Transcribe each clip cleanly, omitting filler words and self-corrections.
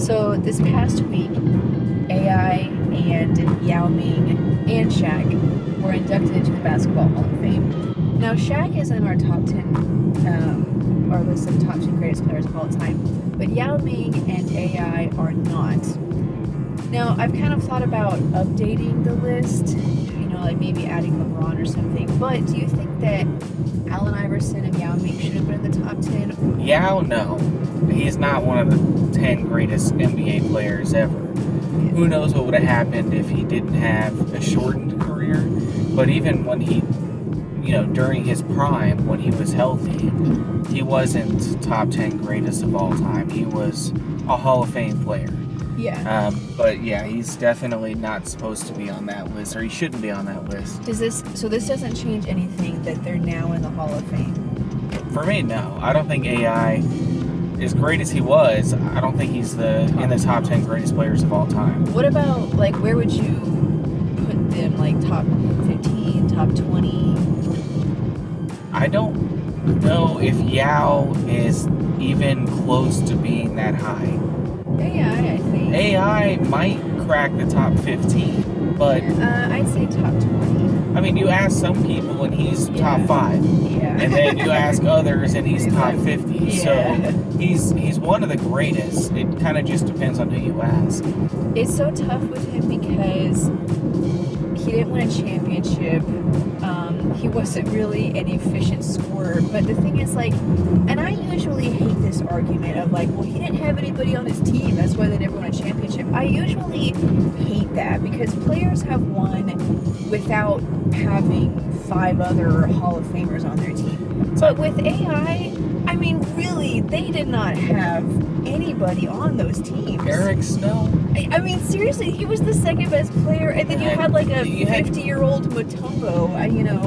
So this past week, AI and Yao Ming and Shaq were inducted into the Basketball Hall of Fame. Now Shaq is in our top 10, our list of top 10 greatest players of all time, but Yao Ming and AI are not. Now I've kind of thought about updating the list, like maybe adding LeBron or something, but do you think that Allen Iverson and Yao Ming should have been in the top 10? Yao, no. He's not one of the 10 greatest NBA players ever. Who knows what would have happened if he didn't have a shortened career, but even when he, during his prime, when he was healthy, he wasn't top 10 greatest of all time. He was a Hall of Fame player. Yeah. But yeah, he's definitely not supposed to be on that list, or he shouldn't be on that list. So this doesn't change anything that they're now in the Hall of Fame? For me, no. I don't think AI, as great as he was, I don't think he's in the top 10 greatest players of all time. What about, where would you put them? Top 15, top 20? I don't know if Yao is even close to being that high. AI, I think. AI might crack the top 15, but I'd say top 20. I mean, you ask some people and he's top 5. Yeah. And then you ask others and he's top 50. Yeah. So he's one of the greatest. It kind of just depends on who you ask. It's so tough with him because he didn't win a championship. He wasn't really an efficient scorer. But the thing is, and I usually hate this argument of well, he didn't have anybody on his team, that's why they never won a championship. I usually hate that because players have won without having 5 other Hall of Famers on their team. But with AI, I mean, really, they did not have anybody on those teams. Eric Snow. I mean, seriously, he was the second best player, and then you had a 50-year-old Mutombo.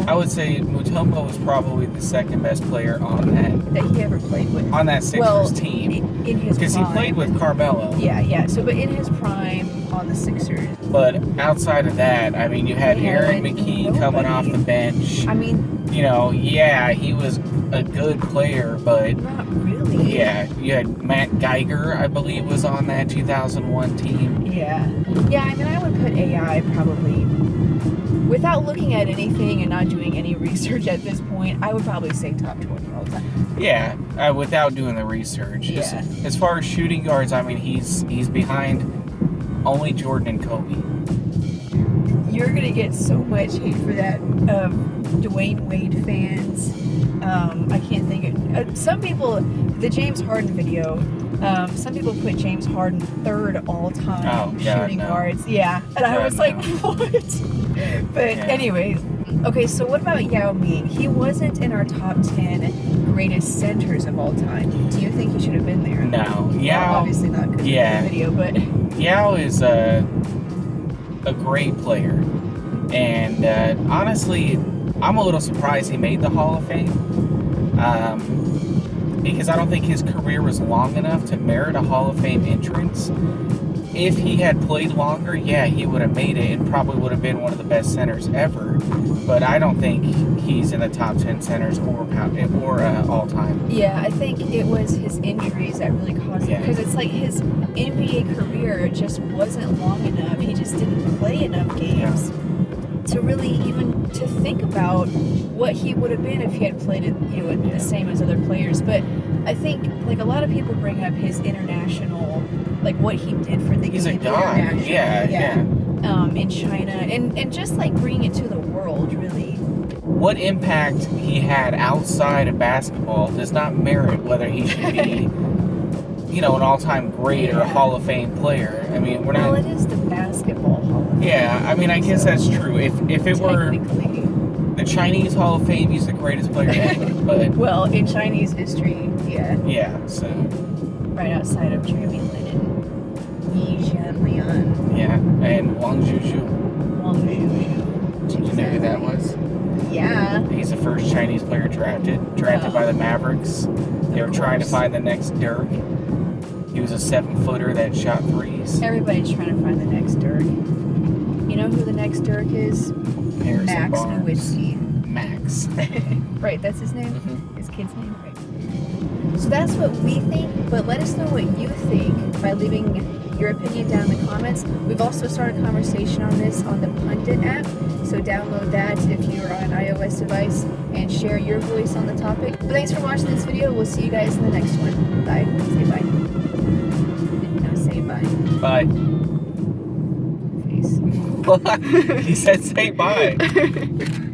I would say Mutombo was probably the second best player on that he ever played with. On that Sixers team. In his prime. Because he played with Carmelo. Yeah. So, but in his prime on the Sixers. But outside of that, I mean, you had Aaron McKee coming off the bench. I mean, he was a good player, but not really. Yeah, you had Matt Geiger, I believe, was on that 2001 team. Yeah. I mean, I would put AI probably, without looking at anything and not doing any research at this point, I would probably say top 20 all the time. Yeah, without doing the research. Yeah. As far as shooting guards, I mean, he's behind only Jordan and Kobe. You're going to get so much hate for that. Dwayne Wade fans. I can't think of... some people... The James Harden video... some people put James Harden third all-time shooting guards. Yeah. And I was like, what? But anyways... Okay, so what about Yao Ming? He wasn't in our top 10 greatest centers of all time. Do you think he should have been there? No. Yao... obviously not because of the video, but... Yao is a great player. And honestly, I'm a little surprised he made the Hall of Fame. Because I don't think his career was long enough to merit a Hall of Fame entrance. If he had played longer, he would have made it and probably would have been one of the best centers ever. But I don't think he's in the top 10 centers or all time. Yeah, I think it was his injuries that really caused it. Because it's his NBA career just wasn't long enough. He just didn't play enough games to really even to think about what he would have been if he had played it, the same as other players. But I think a lot of people bring up his international, what he did for the He's a god. In China and just bringing it to the world, really. What impact he had outside of basketball does not merit whether he should be an all-time great or a Hall of Fame player. I mean, we're not... Well, it is the Basketball Hall of Fame. Yeah, I mean, I guess that's true. If it were the Chinese Hall of Fame, he's the greatest player ever, but... Well, in Chinese history, Yeah, so... Right outside of Jeremy Lin and Yi Jianlian. Yeah, and Wang Zhuzhu. Did you know who that was? Yeah. He's the first Chinese player drafted by the Mavericks. They were trying to find the next Dirk. He was a 7-footer that shot threes. Everybody's trying to find the next Dirk. You know who the next Dirk is? Harrison Max Barnes. Nowitzki. Max. Right, that's his name? Mm-hmm. His kid's name? Right. So that's what we think, but let us know what you think by leaving your opinion down in the comments. We've also started a conversation on this on the Pundit app, so download that if you're on an iOS device and share your voice on the topic. But thanks for watching this video. We'll see you guys in the next one. Bye. Say bye. No, say bye. Bye. Face. He said say bye.